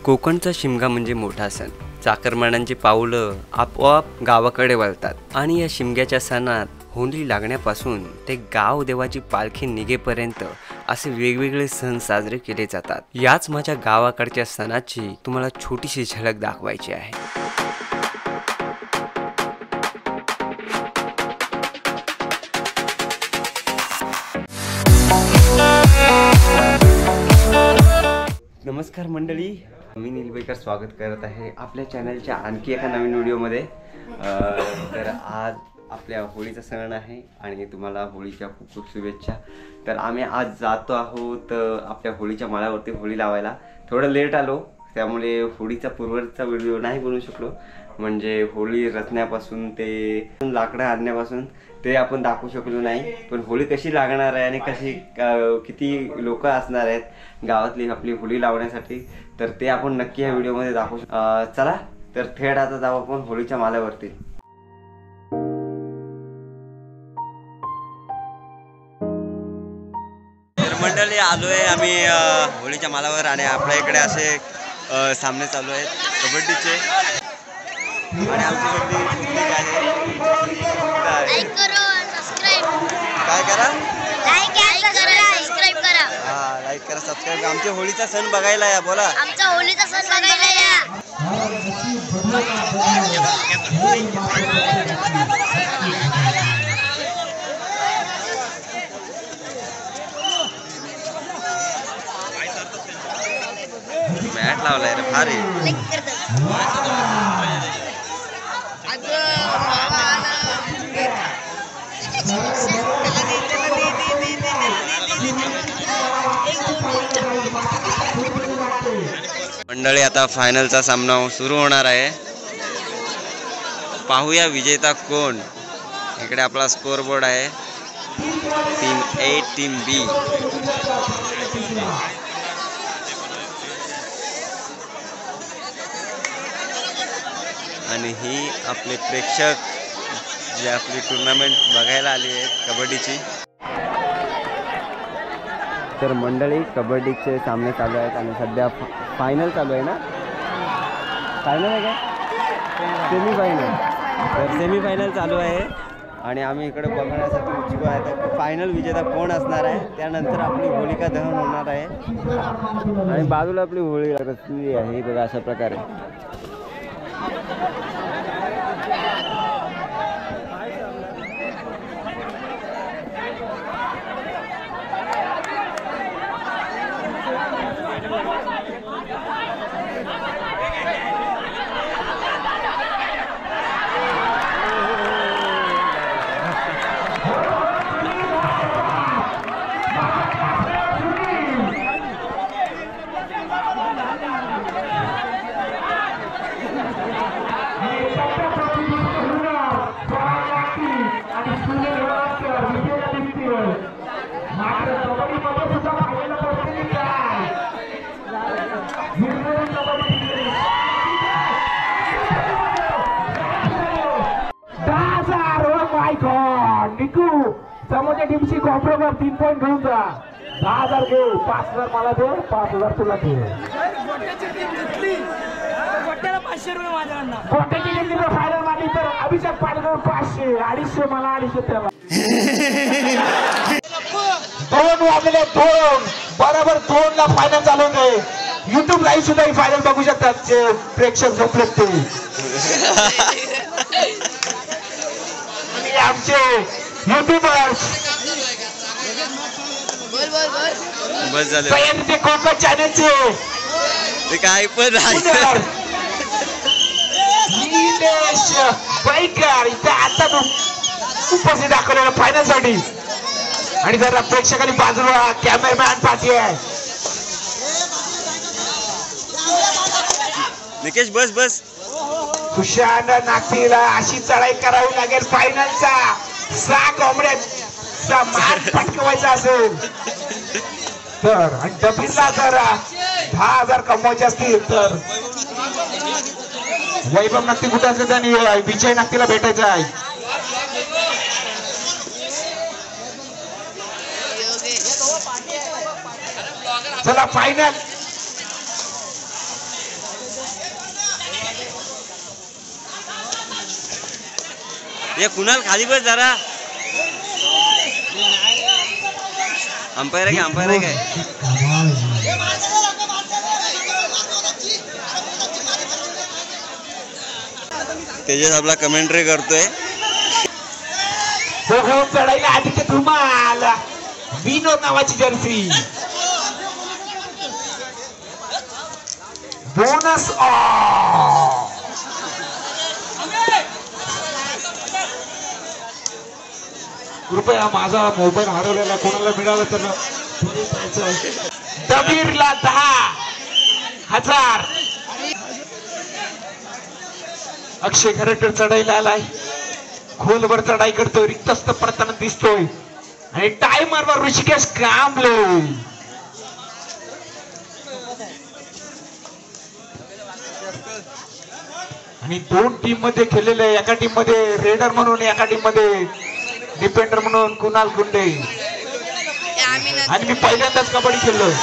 कोकणचा शिमगा म्हणजे मोठा सण। चाकरमान्यांची पावलं आपोआप गावाकडे वळतात आणि या शिमग्याच्या सणात होंडी लागण्यापासून ते गाव देवाची पालखी निघेपर्यंत असे वेगवेगळे सण साजरे केले जातात। याच माझ्या गावाकडच्या सणाची तुम्हाला छोटीशी झलक दाखवायची आहे। नमस्कार मंडळी, मी नीलबेकर स्वागत करत आहे आपल्या चॅनलच्या आणखी एका नवीन व्हिडिओमध्ये। तर आज आपल्या होळीचा सण आहे आणि तुम्हाला होळीच्या खूप खूप शुभेच्छा। तर आम्ही आज जातो आहोत आपल्या होळीच्या माळावरती होळी लावायला। थोडं लेट आलो त्यामुळे होळीचा पूर्वचा व्हिडिओ नाही बनवू शकलो। म्हणजे होळी रचण्यापासून ते लाकडं आणण्यापासून ते आपण दाखवू शकलो नाही। पण होळी कशी लागणार आहे आणि कशी किती लोक असणार आहेत गावातली आपली होळी लावण्यासाठी तर ते आपण नक्की या व्हिडिओमध्ये दाखवू। चला तर थेट आता जाऊ आपण होळीच्या माळावरती। मंडळी आलोय आम्ही होळीच्या माळावर आणि आपल्या इकडे असे सामने चालू आहेत कबड्डीचे आणि आमच्याकडे पिकनिक आहे। लाईक करा सबस्क्राइब काय करा सबस्क्राइब करा। हा लाईक करा सबस्क्राइब। आमच्या होळीचा सण बघायला या। बोला आमचा होळीचा सण बघायला या। मॅट लावलाय रे भारी। मंडळी आता फायनलचा सामना सुरू होणार आहे। पाहूया विजेता कोण। इकडे आपला स्कोर बोर्ड आहे टीम ए टीम बी। आणि ही आपले प्रेक्षक जे आपली टुर्नामेंट बघायला आली आहेत कबड्डीची। तर मंडळी कबड्डीचे सामने चालू आहेत आणि सध्या फायनल चालू आहे ना। फायनल आहे का सेमीफायनल? तर सेमीफायनल चालू आहे आणि आम्ही इकडे बघण्यासाठी उत्सुक आहे की फायनल विजेता कोण असणार आहे। त्यानंतर आपली होलिका दहन होणार आहे आणि बाजूला आपली होळी रचली आहे बघा अशा प्रकारे। समोरच्या टीमची कॉम्प्रोमाइज 3 पॉइंट घेऊन जा। 10,000 घे, 5,000 मला दे, 5,000 तुला दे। गोट्याची टीम फायनल मारली तर अभिषेक पालकर 500, 250 मला 250 त्याला। 2 वाजले 2 बरोबर 2 ला फायनल चालू दे। YouTube लाईव्ह सुद्धा ही फायनल बघू शकतात जे प्रेक्षक झोपलेत ते। आमचे युट्यूबर्स बस झाले ते कोकण चॅनलचे ते काय पण निलेश पैकर इथे आता उपस्थित दाखवलेलं फायनल साठी। आणि जरा प्रेक्षकांनी बाजूला कॅमेरामॅन पाठी आहे निकेश बस बस। सुशांत नागतीला अशी चढाई करावी लागेल फायनलचा 6 कोंबड्याचा मार पटकवायचा असेल तर आणि डबीला जर 10,000 कमवायचे असतील तर वैभव नक्की कुठे असेल त्यांनी विजय नक्कीला भेटायचा आहे। चला फायनल ये कुणाल खाली बस जरा. अंपायर आहे काय? तेजस आपला कमेंट्री करतोय. हो चढायला आदित्य धुमाल विनोद नावाची जर्सी. बोनस कृपया माझा मोबाईल हरवलेला कोणाला मिळाला तर दबीरला 10,000. अक्षय खरटर चढायला आलाय. खोलवर चढाई करतोय. रिक्त पडताना दिसतोय आणि टायमरवर ऋषिकेश कांबळे. आणि 2 टीम मध्ये खेळलेले. एका टीम मध्ये रेडर म्हणून, एका टीम मध्ये डिफेंडर म्हणून कुणाल गुंडे. आणि मी पहिल्यांदाच कबड्डी खेळलोय.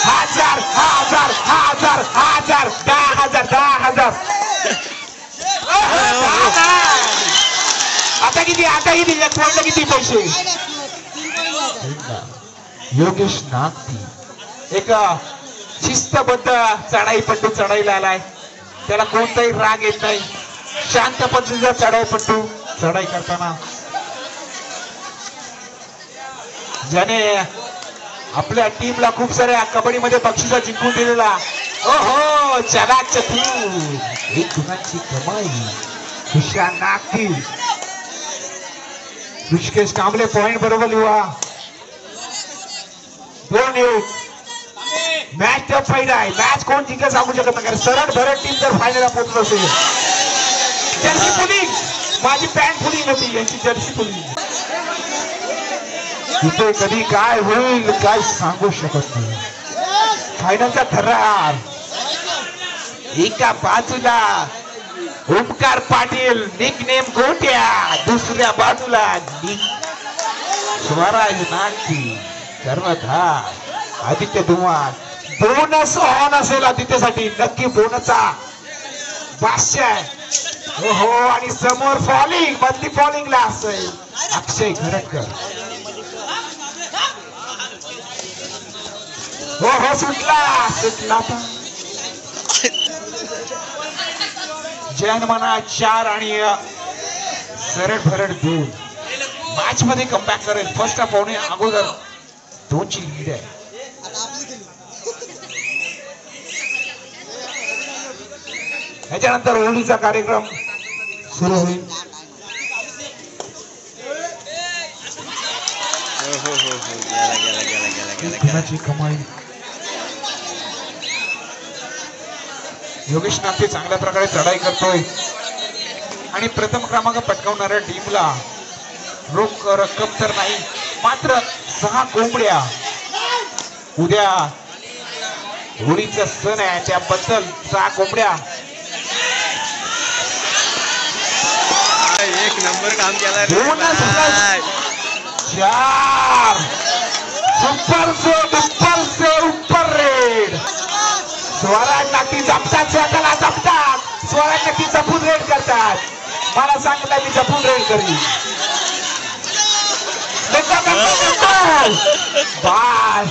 1000 1000 1000 1000 10,000 आता किती एक पॉइंटला किती पैसे. योगेश नागती एक शिस्तबद्ध चढाईपट्टू चढायला आलाय. त्याला कोणताही राग येत नाही. शांत पद्धतीचा चढाईपट्टू चढाई करताना ज्याने आपल्या टीमला खूप साऱ्या कबड्डीमध्ये बक्षिसा जिंकून दिलेला. ओहो चला चतुर एक गुणांची कमाई. खुशाल नागती. ऋषिकेश कांबळे पॉइंट बरोबर लिहा. 2-1 मॅच तर फायदा आहे. मॅच कोण जिंकत सांगू शकत नाही. सरळ भरत टीम जर फायनलला पोहोचत असेल. जर्सी पुलिंग माझी पॅन्ट पुलिंग होती. यांची जर्सी पुलिंग. तिथे कधी काय होईल काय सांगू शकत नाही. फायनलचा थरार. एका बाजूला ओमकार पाटील निकनेम गोट्या. दुसऱ्या बाजूला स्वराज नागती कर्णधार आदित्य धुमाल. बोनस ऑन असेल आदित्यसाठी. नक्की बोनसचा बादशाह आहे. हो आणि समोर फॉलिंग मधली फॉलिंगला असेल अक्षय खरटकर. हो सुटला जैन मना 4 आणि सरळ भरड 2. मॅच मध्ये कमबॅक करेल. फर्स्ट हाफ होणे अगोदर 2ची लीड आहे. याच्यानंतर होळीचा कार्यक्रम सुरू होईल. कमाई. योगेश नागते चांगल्या प्रकारे चढाई करतोय आणि प्रथम क्रमांक पटकावणाऱ्या टीमला रोख रक्कम तर नाही मात्र 6 कोंबड्या. उद्या होळीचा सण आहे त्याबद्दल 6 कोंबड्या. एक नंबर काम केला. 4 सुपर से ऊपर रेड. स्वराज नागती जपतात. स्वतःला जपतात. स्वराज नागती जपून रेड करतात. मला सांगितलं मी जपून रेड करीन. Bye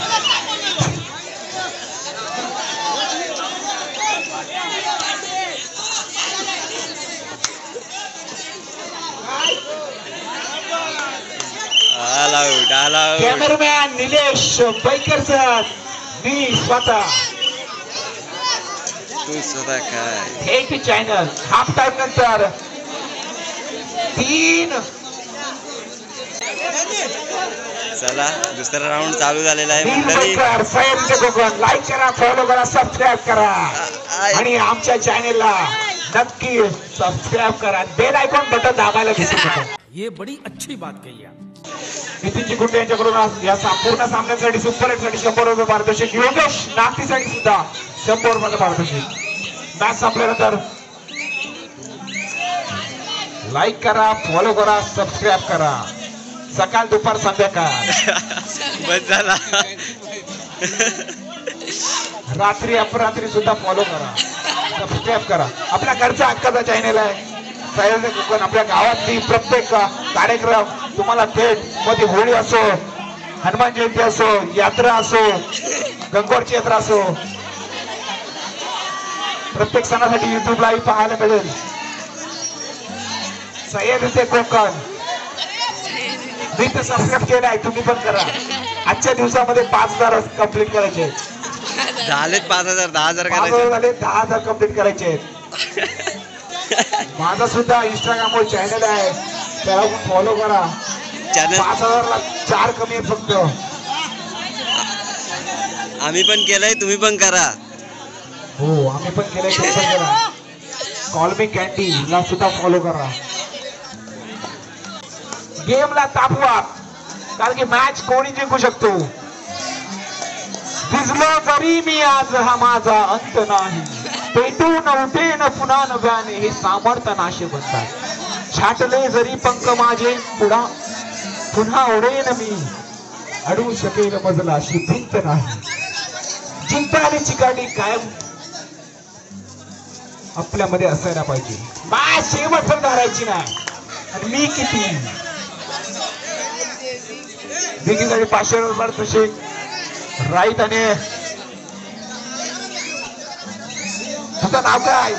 cameraman Nilesh Baikar sir. मी स्वतः तू स्वतः काय थेट चॅनल. हाफ टाइम नंतर 3. चला दुसरा राऊंड चालू झालेला आहे मंडळी. लाईक करा, फॉलो करा, सबस्क्राईब करा आणि आमच्या चॅनेलला नक्की सबस्क्राईब करा. बेल आयकॉन बटन दाबायला विसरू नका. ये बड़ी अच्छी बात कही आप. नितीन गुंडे यांच्याकडून या संपूर्ण सामन्यासाठी सुपर साठी 100 रुपये पारितोषिक. योगेश नागतीसाठी सुद्धा 100 रुपये पारितोषिक. मॅच संपल्यानंतर लाईक करा, फॉलो करा, सबस्क्राईब करा. सकाळ दुपार संध्याकाळ बस झाला. रात्री अपरात्री सुद्धा फॉलो करा, सबस्क्राईब करा. आपल्या घरचा हक्काचा चॅनल आहे. सह्याद्री कोकण आपल्या गावातली प्रत्येक कार्यक्रम तुम्हाला थेट मध्ये होळी असो, हनुमान जयंती असो, यात्रा असो, गंगोरची यात्रा असो, प्रत्येक सणासाठी युट्यूब लाईव्ह पाहायला मिळेल. सह्याद्री कोकण मी तर सबस्क्राईब केलाय, तुम्ही पण करा. आजच्या दिवसामध्ये 5,000 कंप्लीट करायचे. झालेत 5,000, 10,000 झाले, 10,000 कंप्लीट करायचे आहेत. माझा सुद्धा इंस्टाग्रामवर चॅनल आहे, त्याला फॉलो करा. चॅनल 5,000ला 4 कमी आहेत फक्त. आम्ही पण केलंय, तुम्ही पण करा. हो आम्ही पण केलंय, तुम्ही पण करा. कॉल मी कॅन्डी ला सुद्धा फॉलो करा. गेमला तापवा, कारण की मॅच कोणी जिंकू शकतो. भिजलो जरी मी आज हा माझा अंत नाही, पेटून उठेन पुन्हा नव्याने हे सामर्थ्य नाशे बनतात. छाटले जरी पंख माझे पुन्हा ओढेन मी, अडवू शकेल मजला अशी भिंत नाही. चिंता आणि चिकाटी कायम आपल्यामध्ये असायला पाहिजे. मॅच शेवट पण धरायची नाही. आणि मी किती दिघीसाठी 500 रुपये तसे राईट. आणि तुझं नाव काय?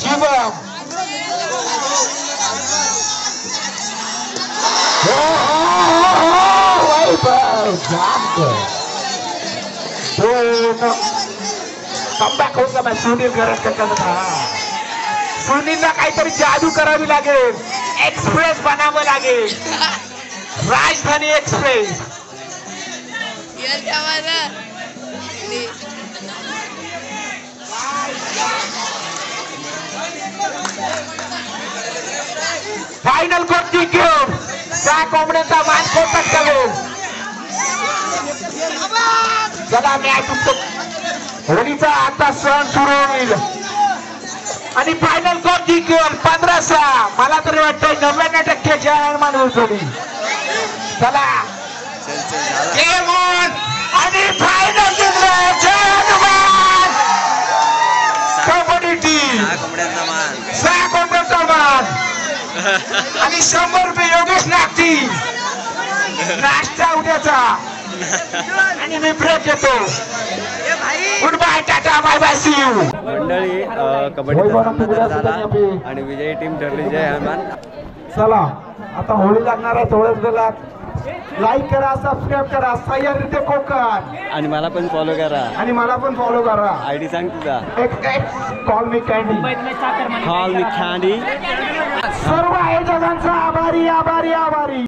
शिवम. कमबॅक होऊन का सुनील गरज करता. सुनीलला काहीतरी जादू करावी लागेल, एक्सप्रेस बनावं लागेल. राजधानी एक्सप्रेस. फायनल कोणती घेऊन त्या कोंबड्यांचा मान कोणताच करेल. चला मॅच होळीचा आता सण सुरू होईल. आणि फायनल कोणती घेऊन 15-6. मला तरी वाटतंय 99% जय हनुमान उजवली. चला गेम ऑन. आणि फायनल जिंकलं जय हनुमान कबड्डी टीम. 6 कोंबड्यांचा मान. आणि 100 रुपये योगेश लागतील. नाश्ता उद्याचा. आणि मी ब्रेक घेतो. Good bye, ta-ta, bye bye, see you. मंडळी कबड्डीचा सामना झाला आणि विजयी टीम ठरली जय हनुमान. चला आता होळी लागणार आहे थोड्याच वेळात. लाईक करा, सबस्क्राईब करा. सह्याद्री कोकण. आणि मला पण फॉलो करा. आणि मला पण फॉलो करा. आयडी सांग तुझा. कॉल मी कॅन्डी. कॉल मी कॅन्डी. सर्व आयोजकांचा आभारी आभारी आभारी.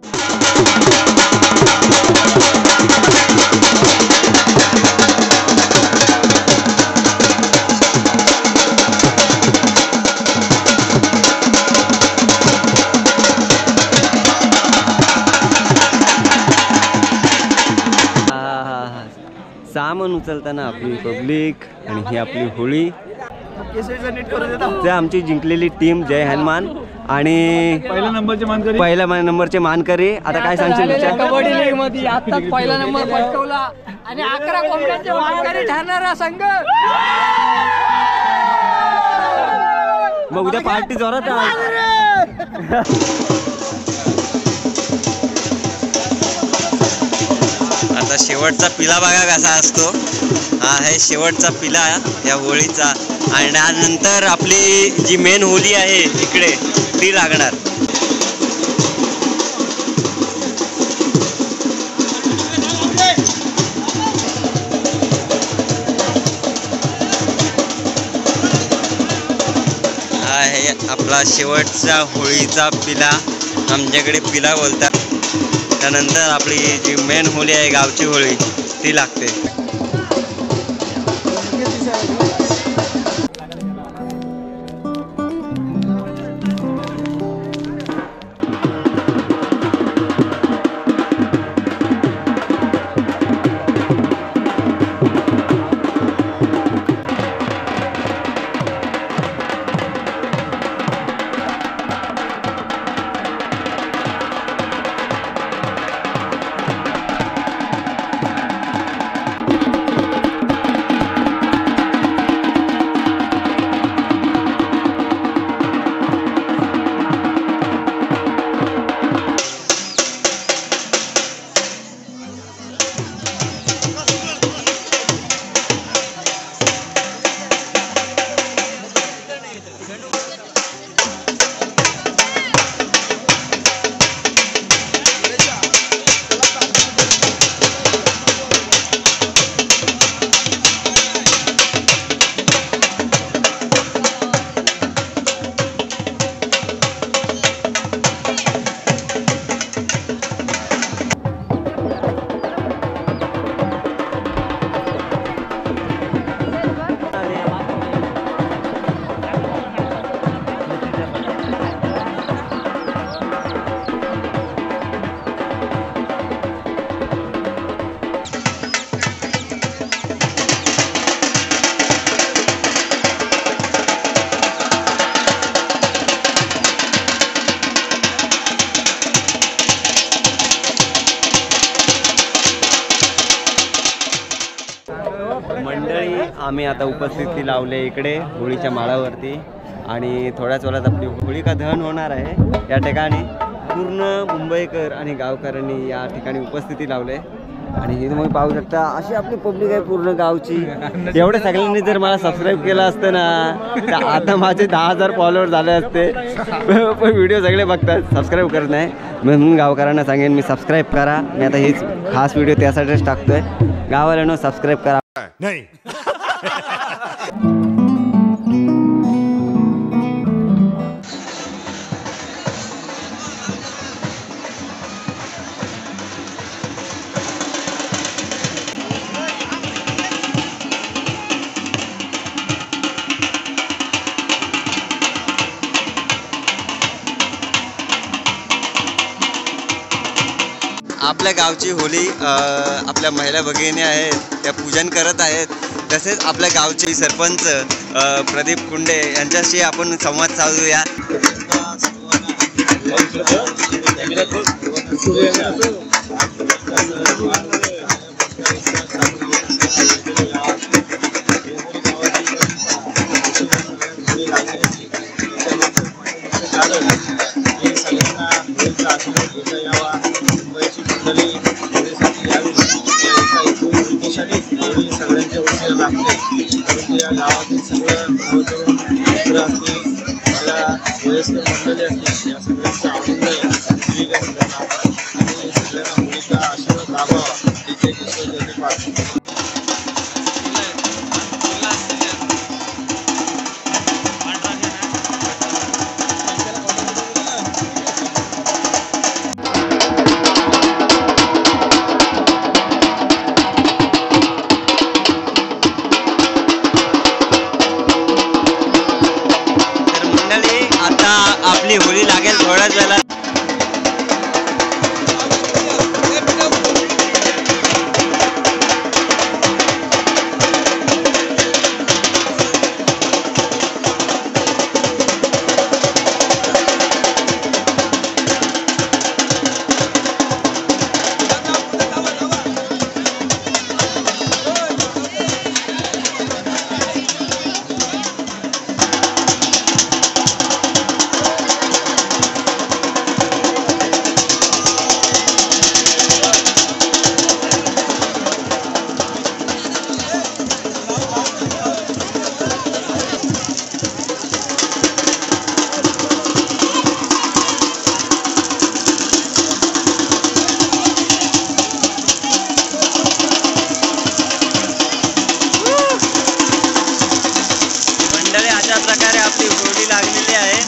सामान उचलताना आपली पब्लिक आणि ही आपली होळी. ते आमची जिंकलेली टीम जय हनुमान आणि पहिल्या नंबरचे मानकरी. आता काय सांगशील? कबड्डी लीग मध्ये आता पहिला नंबर पटकवला आणि 11 कोंबड्यांचे मानकरी ठरणारा संघ. मग उद्या पार्टी जोरात आहे. आता शेवटचा पिला बघा कसा असतो. हा आहे शेवटचा पिला या होळीचा. आणि त्यानंतर आपली जी मेन होली आहे इकडे ती लागणार. हा आहे आपला शेवटचा होळीचा पिला. आमच्याकडे पिला बोलतात. त्यानंतर आपली जी मेन होळी आहे गावची होळी ती लागते. मंडळी आम्ही आता उपस्थिती लावले इकडे होळीच्या माळावरती आणि थोड्याच वेळात आपली होळिका दहन होणार आहे. या ठिकाणी पूर्ण मुंबईकर आणि गावकऱ्यांनी या ठिकाणी उपस्थिती लावले आणि हे तुम्ही पाहू शकता अशी आपली पब्लिक आहे पूर्ण गावची. एवढ्या सगळ्यांनी जर मला सबस्क्राईब केलं असतं ना तर आता माझे 10,000 फॉलोअर झाले असते. पण व्हिडिओ सगळे बघतात सबस्क्राईब करत नाही. म्हणून गावकऱ्यांना सांगेन मी सबस्क्राईब करा. मी आता हेच खास व्हिडिओ त्यासाठीच टाकतोय. गावाला सबस्क्राईब करा. नहीं आपल्या गावची होळी आपल्या महिला भगिनी आहेत त्या पूजन करत आहेत. तसेच आपल्या गावचे सरपंच प्रदीप कुंडे यांच्याशी आपण संवाद साधूया. सगळ्यांच्या वतीने लागते परंतु या गावातील सगळं मित्र असतील सगळ्या वयस्कर मंडळी असतील या सगळ्यांचा आनंद स्वीकार करतात आणि सगळ्यांना होळीचा आशीर्वाद लाभावा तिथे ईश्वर पाहतो. आपली होळी लागेल थोड्याच वेळा. अशा प्रकारे आपली होळी लागलेली आहे.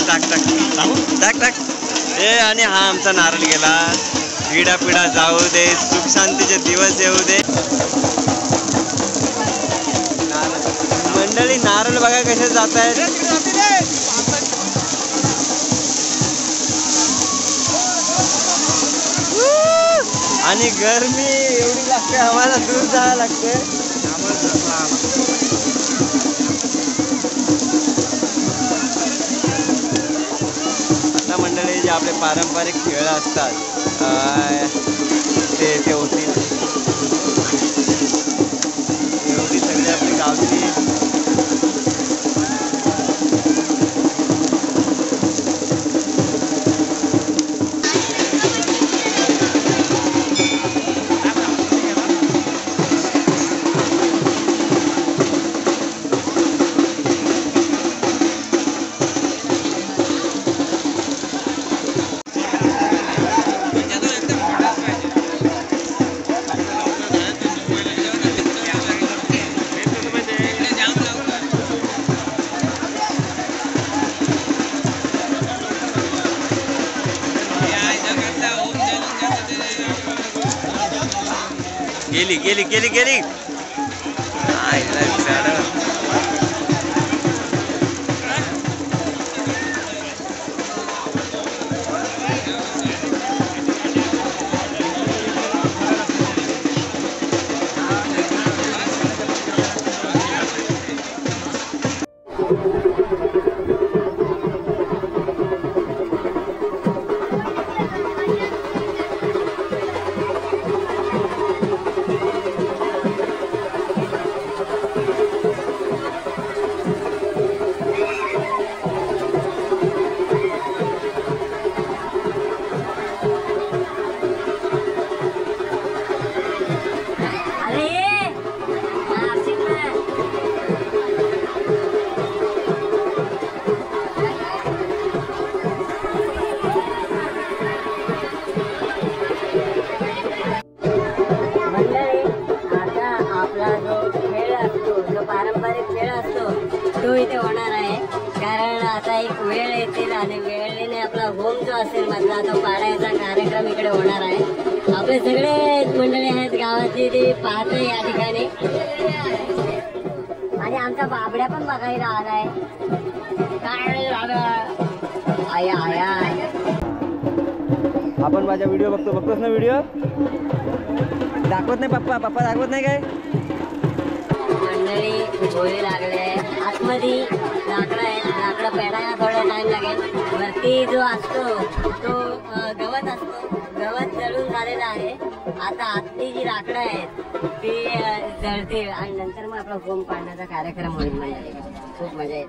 टाक टाक टाक टाक ए आणि हा आमचा नारळ गेला. पिढा पिढा जाऊ दे, सुख शांतीचे दिवस येऊ दे. मंडळी नारळ बघा कसे जात आहेत. आणि गरमी एवढी लागते आम्हाला दूर जावं लागते. आता मंडळी जे आपले पारंपरिक खेळ असतात ते होतील. एवढी सगळी आपली गावची गेली गेली गेली गेली. आता एक वेळ येतील आणि वेळेने आपला होम जो असेल मधला तो पाडायचा कार्यक्रम इकडे होणार आहे. आपले सगळे मंडळी आहेत गावातली ते पाहते या ठिकाणी आणि आमचा बाबड्या पण बघायला आलाय. काय आया आया आपण माझा व्हिडिओ बघतोस ना व्हिडिओ दाखवत नाही पप्पा दाखवत नाही काय मंडळी होळी लागले. आतमध्ये लाकडं पेटायला थोडा टाइम लागेल. वरती जो असतो तो गवत असतो, गवत जळून झालेला आहे. आता आतली जी लाकडं आहेत ती जळतील आणि नंतर मग आपला होम पाडण्याचा कार्यक्रम होईल. मंडळी खूप मजा येईल.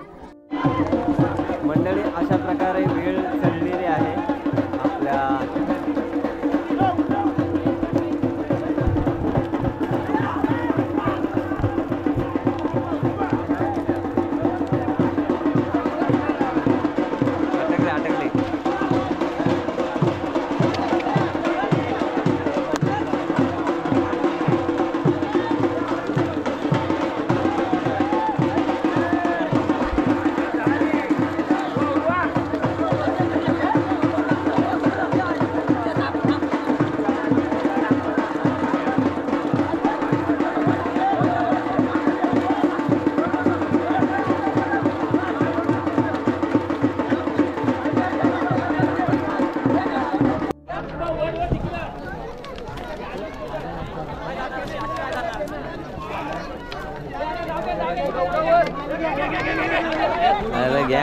मंडळी अशा प्रकारे वेळ चढलेली आहे आपल्या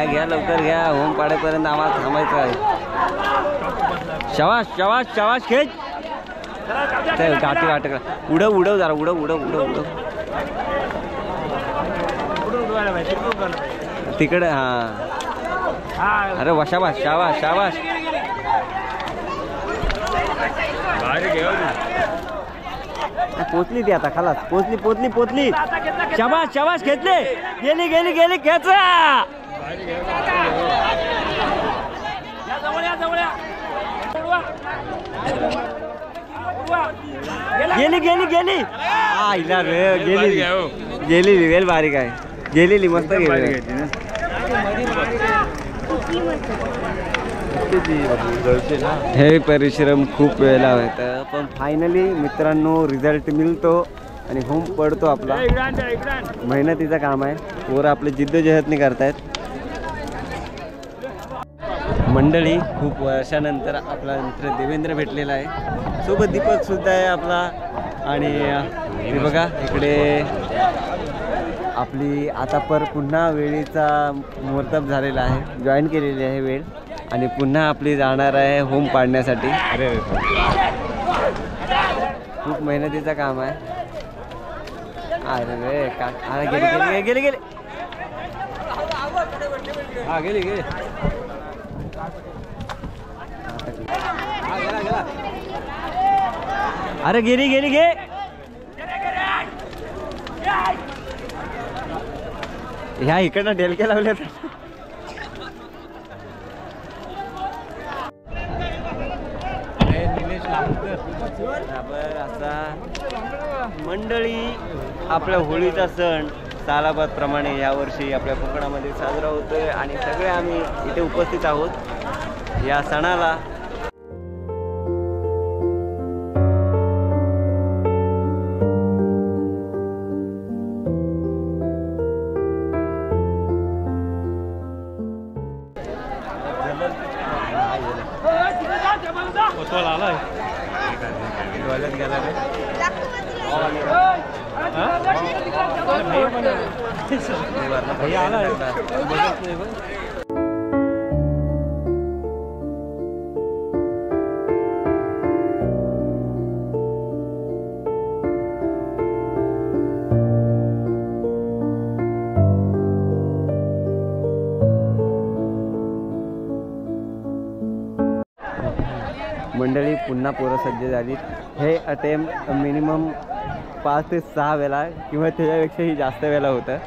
घ्या लवकर घ्या. होम पाडेपर्यंत आम्हाला थांबायचं आहे. शवाश खेच गाठी वाटक उडव जरा उडव तिकडे. हा अरे वशाबाश शाबाश पोचली ती आता खालास पोचली. शाबाश घेतले गेली खेचा. गेली आईला रे गेली वेल बारीक आहे. गेलेली मस्त गेली. हे परिश्रम खूप वेळेला होतं पण फायनली मित्रांनो रिझल्ट मिळतो आणि होम पडतो आपला. मेहनतीचं काम आहे. पोरं आपले जिद्दोजहदने करतायत. मंडळी खूप वर्षानंतर आपला मित्र देवेंद्र भेटलेला आहे. सोबत दीपक सुद्धा आहे आपला. आणि हे बघा इकडे आपली आता पुन्हा वेळेचा मुहूर्तब झालेला आहे. जॉईन केलेली आहे वेळ आणि पुन्हा आपली जाणार आहे होम पाडण्यासाठी. खूप मेहनतीचं काम आहे. अरे रे का गेले हा गेली अरे गेली घे. ह्या इकडनं ढेलके लावले तर असा मंडळी आपल्या होळीचा सण सालाबादप्रमाणे यावर्षी आपल्या कोकणामध्ये साजरा होतोय आणि सगळे आम्ही इथे उपस्थित आहोत या सणाला. मंडळी पुन्हा पोरं सज्ज झाली. हे अटेम्प्ट मिनिमम 5 ते 6 वेळा किंवा त्याच्यापेक्षाही जास्त वेळा होतं.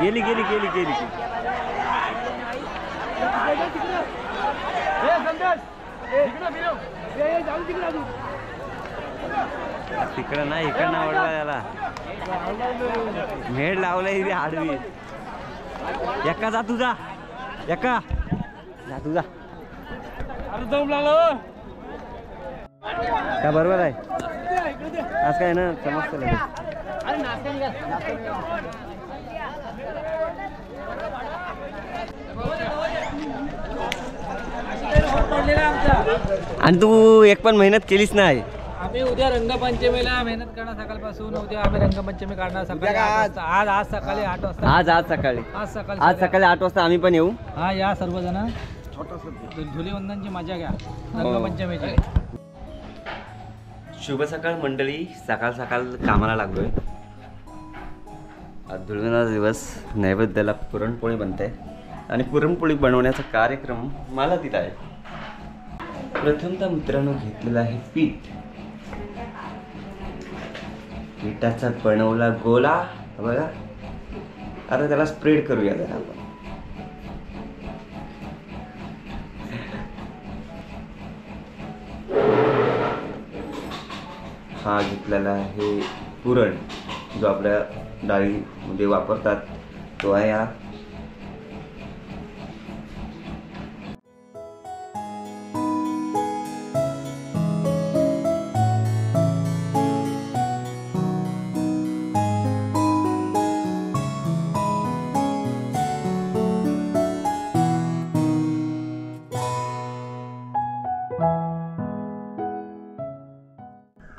गेली गेली गेली गेली तिकडं नाही इकडनं आवडला त्याला मेड लावलाय ती आडवी एका जा तुझा एका जा तुझा का बरोबर आहे आज काय ना समजतं लगेच आणि तू एक पण मेहनत केलीच नाही आम्ही उद्या रंगपंचमीला मेहनत करणार सकाळपासून उद्या आम्ही रंगपंचमी काढणार सकाळी 8 वाजता. आज सकाळी 8 वाजता आज सकाळी 8 वाजता आम्ही पण येऊ हा या सर्वजण धुलीवंदनची मजा घ्या रंगपंचमीची. शुभ सकाळ मंडळी. सकाळ सकाळ कामाला लागलोय. आज धुळवंदनाचा दिवस. नैवेद्याला पुरणपोळी बनते आणि पुरणपोळी बनवण्याचा कार्यक्रम मला दिला आहे. प्रथमतः मित्रांनो घेतलेला आहे पीठ. पिठाचा बनवला गोला बघा. आता त्याला स्प्रेड करूया जरा आपण. हा घेतलेला आहे पुरण जो आपल्या डाळीमध्ये वापरतात तो आहे हा.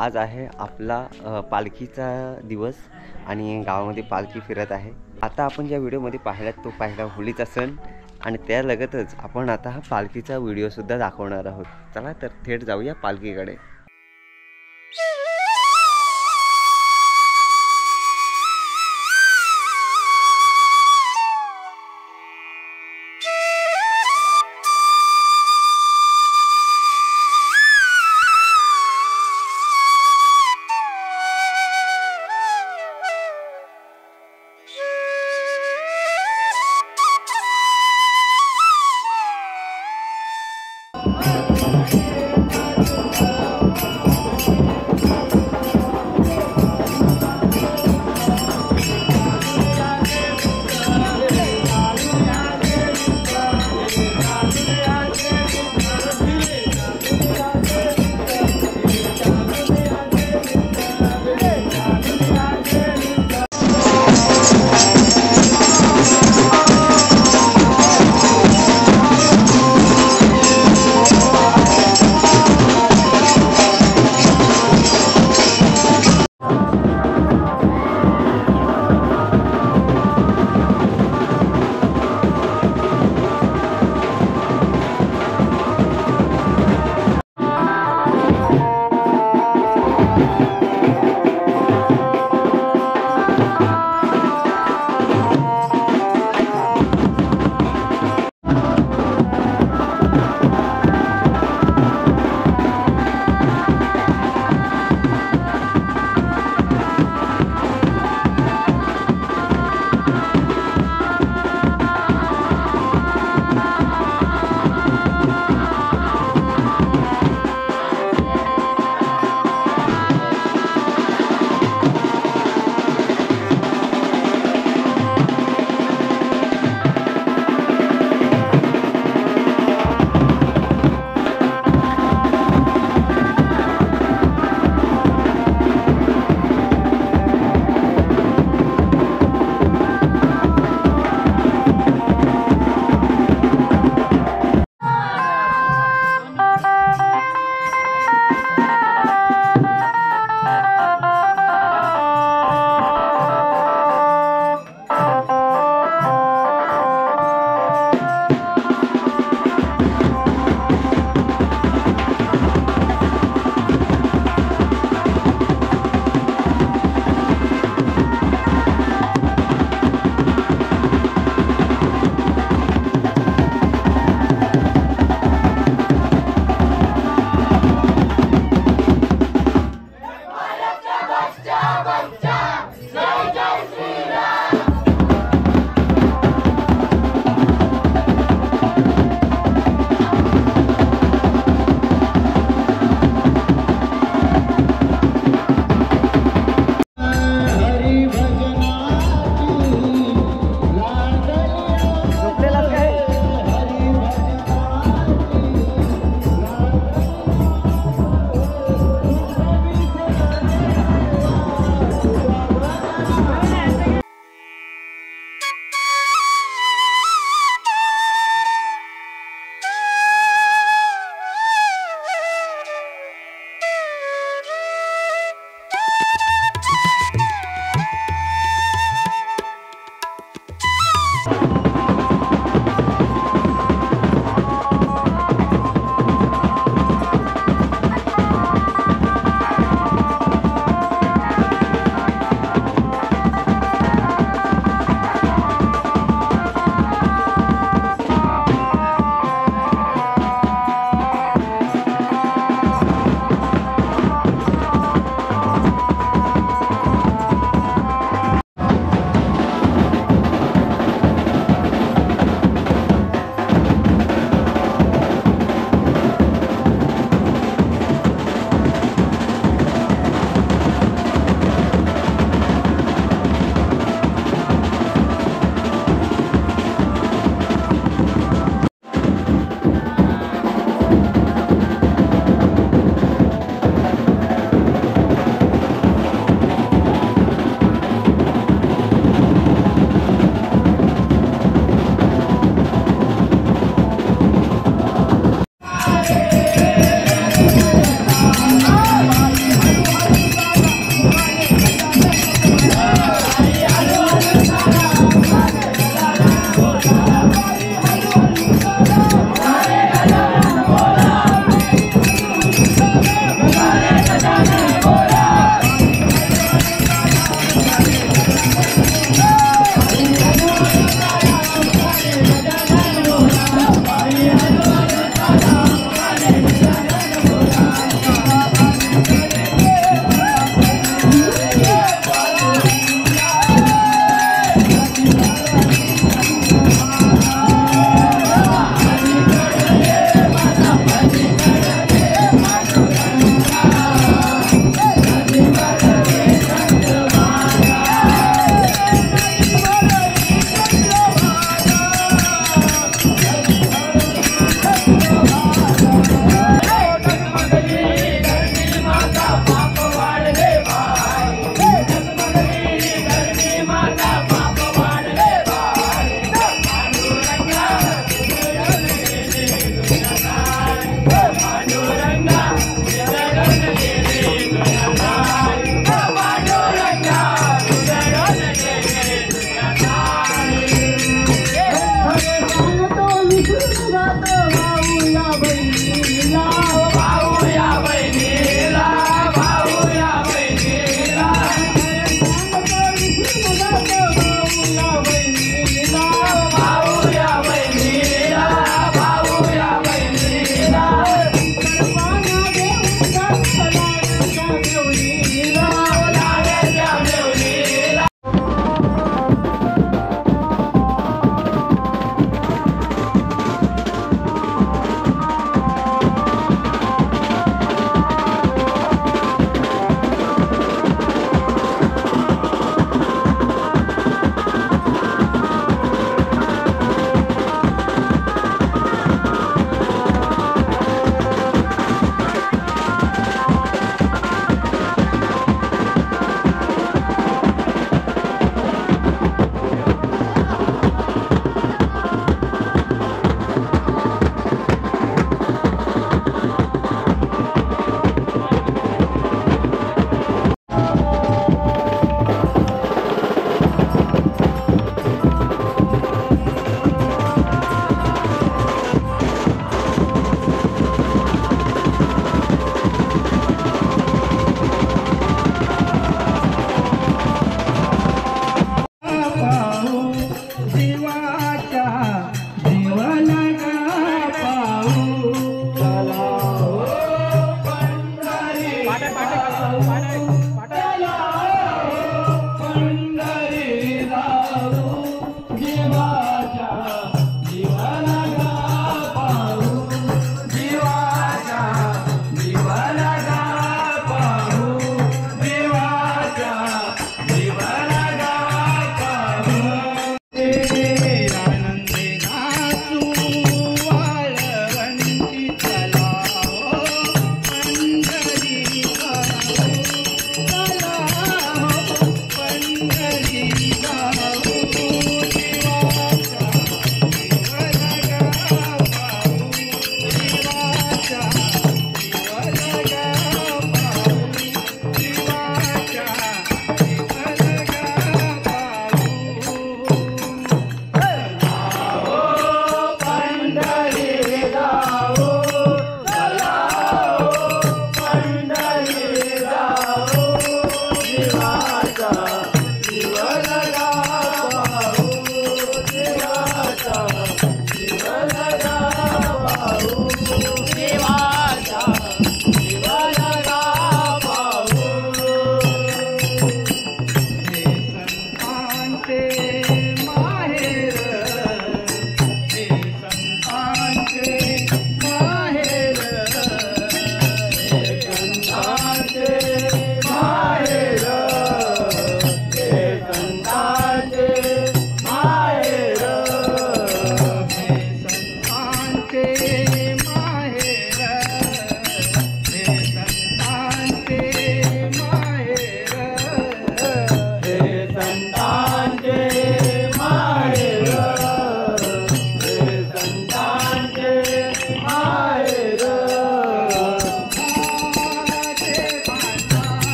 आज आहे आपला पालखीचा दिवस आणि गावामध्ये पालखी फिरत आहे. आता आपण ज्या व्हिडिओमध्ये पाहिलात तो पाहिला होळीचा सण आणि त्यालगतच आपण आता हा पालखीचा व्हिडिओसुद्धा दाखवणार आहोत. चला तर थेट जाऊया पालखीकडे.